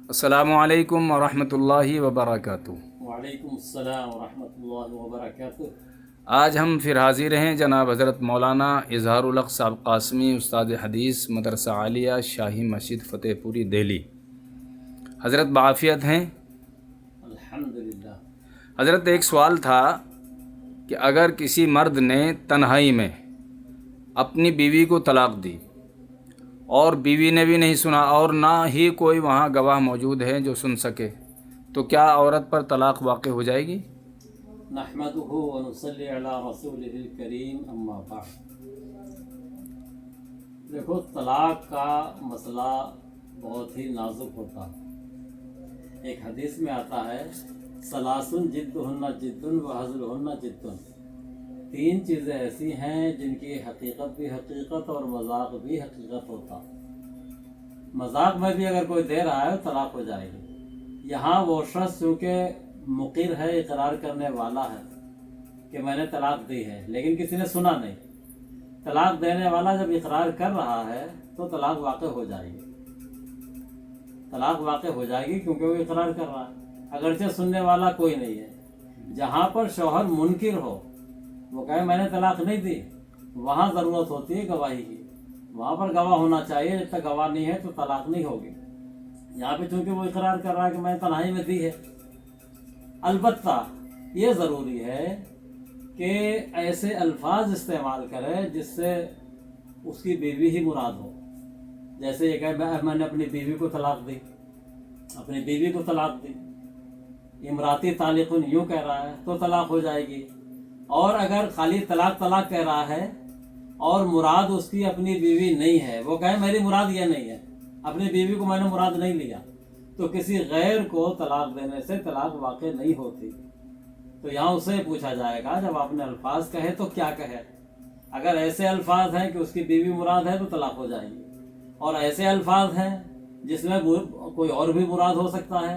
السلام علیکم ورحمۃ اللہ وبرکاتہ۔ وعلیکم السلام ورحمۃ اللہ وبرکاتہ۔ آج ہم پھر حاضر ہیں جناب حضرت مولانا اظہار الحق صاحب قاسمی، استاد حدیث، مدرسہ عالیہ، شاہی مسجد، فتح پوری، دہلی۔ حضرت بعافیت ہیں؟ الحمدللہ۔ حضرت ایک سوال تھا کہ اگر کسی مرد نے تنہائی میں اپنی بیوی کو طلاق دی اور بیوی نے بھی نہیں سنا اور نہ ہی کوئی وہاں گواہ موجود ہے جو سن سکے، تو کیا عورت پر طلاق واقع ہو جائے گی؟ نحمدہ ونصلی علی رسولہ الکریم، اما بعد۔ دیکھو، طلاق کا مسئلہ بہت ہی نازک ہوتا ہے۔ ایک حدیث میں آتا ہے، ثلاثن جدہن جد وہزلہن جد۔ تین چیزیں ایسی ہیں جن کی حقیقت بھی حقیقت اور مذاق بھی حقیقت ہوتا۔ مذاق میں بھی اگر کوئی دے رہا ہے طلاق ہو جائے گی۔ یہاں وہ شخص چونکہ مقر ہے، اقرار کرنے والا ہے کہ میں نے طلاق دی ہے، لیکن کسی نے سنا نہیں۔ طلاق دینے والا جب اقرار کر رہا ہے تو طلاق واقع ہو جائے گی۔ طلاق واقع ہو جائے گی کیونکہ وہ اقرار کر رہا ہے، اگرچہ سننے والا کوئی نہیں ہے۔ جہاں پر شوہر منکر ہو، وہ کہے میں نے طلاق نہیں دی، وہاں ضرورت ہوتی ہے گواہی کی۔ وہاں پر گواہ ہونا چاہیے، جب تک گواہ نہیں ہے تو طلاق نہیں ہوگی۔ یہاں پہ چونکہ وہ اقرار کر رہا ہے کہ میں تنہائی میں دی ہے۔ البتہ یہ ضروری ہے کہ ایسے الفاظ استعمال کرے جس سے اس کی بیوی ہی مراد ہو۔ جیسے یہ کہے میں نے اپنی بیوی کو طلاق دی، اپنی بیوی کو طلاق دی، امراتی طالقن یوں کہہ رہا ہے تو طلاق ہو جائے گی۔ اور اگر خالی طلاق طلاق کہہ رہا ہے اور مراد اس کی اپنی بیوی نہیں ہے، وہ کہے میری مراد یہ نہیں ہے، اپنی بیوی کو میں نے مراد نہیں لیا، تو کسی غیر کو طلاق دینے سے طلاق واقع نہیں ہوتی۔ تو یہاں اسے پوچھا جائے گا جب آپ نے الفاظ کہے تو کیا کہے۔ اگر ایسے الفاظ ہیں کہ اس کی بیوی مراد ہے تو طلاق ہو جائے گی، اور ایسے الفاظ ہیں جس میں کوئی اور بھی مراد ہو سکتا ہے،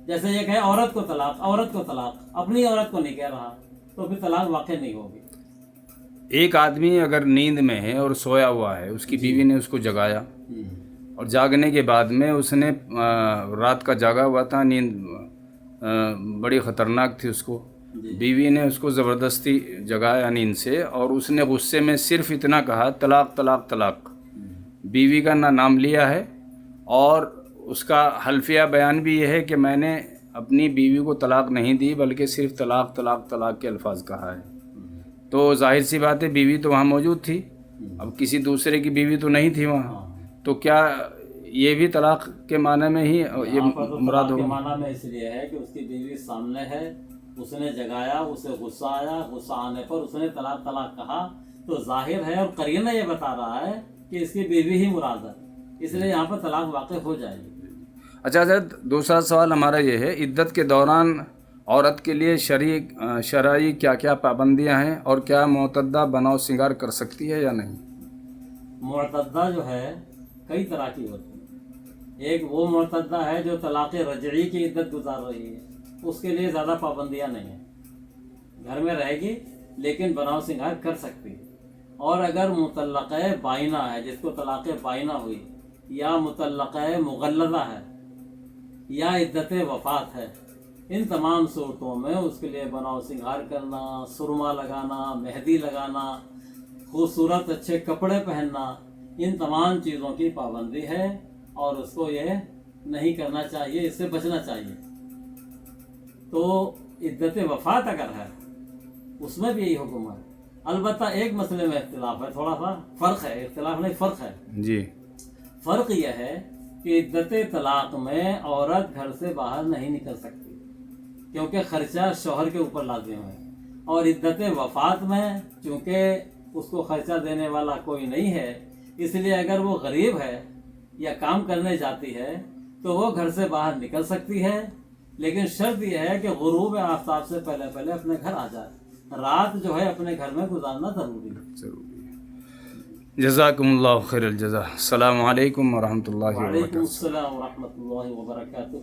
جیسے یہ کہے عورت کو طلاق، عورت کو طلاق، اپنی عورت کو نہیں کہہ رہا، تو پھر طلاق واقع نہیں ہوگی۔ ایک آدمی اگر نیند میں ہے اور سویا ہوا ہے، اس کی بیوی نے اس کو جگایا، اور جاگنے کے بعد میں اس نے رات کا جاگا ہوا تھا، نیند بڑی خطرناک تھی اس کو، بیوی نے اس کو زبردستی جگایا نیند سے، اور اس نے غصے میں صرف اتنا کہا طلاق طلاق طلاق، بیوی کا نہ نام لیا ہے، اور اس کا حلفیہ بیان بھی یہ ہے کہ میں نے اپنی بیوی کو طلاق نہیں دی بلکہ صرف طلاق طلاق طلاق کے الفاظ کہا ہے، تو ظاہر سی بات ہے بیوی تو وہاں موجود تھی، اب کسی دوسرے کی بیوی تو نہیں تھی وہاں، تو کیا یہ بھی طلاق کے معنی میں ہی یہ مراد کے ہوگا؟ معنی میں اس لیے ہے کہ اس کی بیوی سامنے ہے، اس نے جگایا، اسے غصہ آیا، غصہ آنے پر اس نے طلاق طلاق کہا، تو ظاہر ہے اور قرینہ یہ بتا رہا ہے کہ اس کی بیوی ہی مراد ہے، اس لیے یہاں پر طلاق واقع ہو جائے گی۔ اچھا حضرت، دوسرا سوال ہمارا یہ ہے، عدت کے دوران عورت کے لیے شرعی کیا کیا پابندیاں ہیں، اور کیا معتدہ بناؤ سنگار کر سکتی ہے یا نہیں؟ معتدہ جو ہے کئی طرح کی ہوتی ہے۔ ایک وہ معتدہ ہے جو طلاق رجعی کی عدت گزار رہی ہے، اس کے لیے زیادہ پابندیاں نہیں ہیں، گھر میں رہے گی لیکن بناؤ سنگار کر سکتی ہے۔ اور اگر مطلقہ بائنہ ہے، جس کو طلاق بائنہ ہوئی، یا مطلقہ مغلظہ ہے، یا عدت وفات ہے، ان تمام صورتوں میں اس کے لیے بناؤ سنگار کرنا، سرما لگانا، مہندی لگانا، خوبصورت اچھے کپڑے پہننا، ان تمام چیزوں کی پابندی ہے، اور اس کو یہ نہیں کرنا چاہیے، اس سے بچنا چاہیے۔ تو عدت وفات اگر ہے اس میں بھی یہی حکم ہے۔ البتہ ایک مسئلے میں اختلاف ہے، تھوڑا سا فرق ہے، اختلاف نہیں فرق ہے جی۔ فرق یہ ہے کہ عدت طلاق میں عورت گھر سے باہر نہیں نکل سکتی کیونکہ خرچہ شوہر کے اوپر لازم ہے، اور عدت وفات میں چونکہ اس کو خرچہ دینے والا کوئی نہیں ہے، اس لیے اگر وہ غریب ہے یا کام کرنے جاتی ہے تو وہ گھر سے باہر نکل سکتی ہے، لیکن شرط یہ ہے کہ غروب آفتاب سے پہلے پہلے اپنے گھر آ جائے۔ رات جو ہے اپنے گھر میں گزارنا ضروری ہے۔ جزاکم اللہ خیر الجزا۔ السلام علیکم ورحمۃ اللہ وعلیکم وبرکاتہ۔ السلام ورحمۃ اللہ وبرکاتہ۔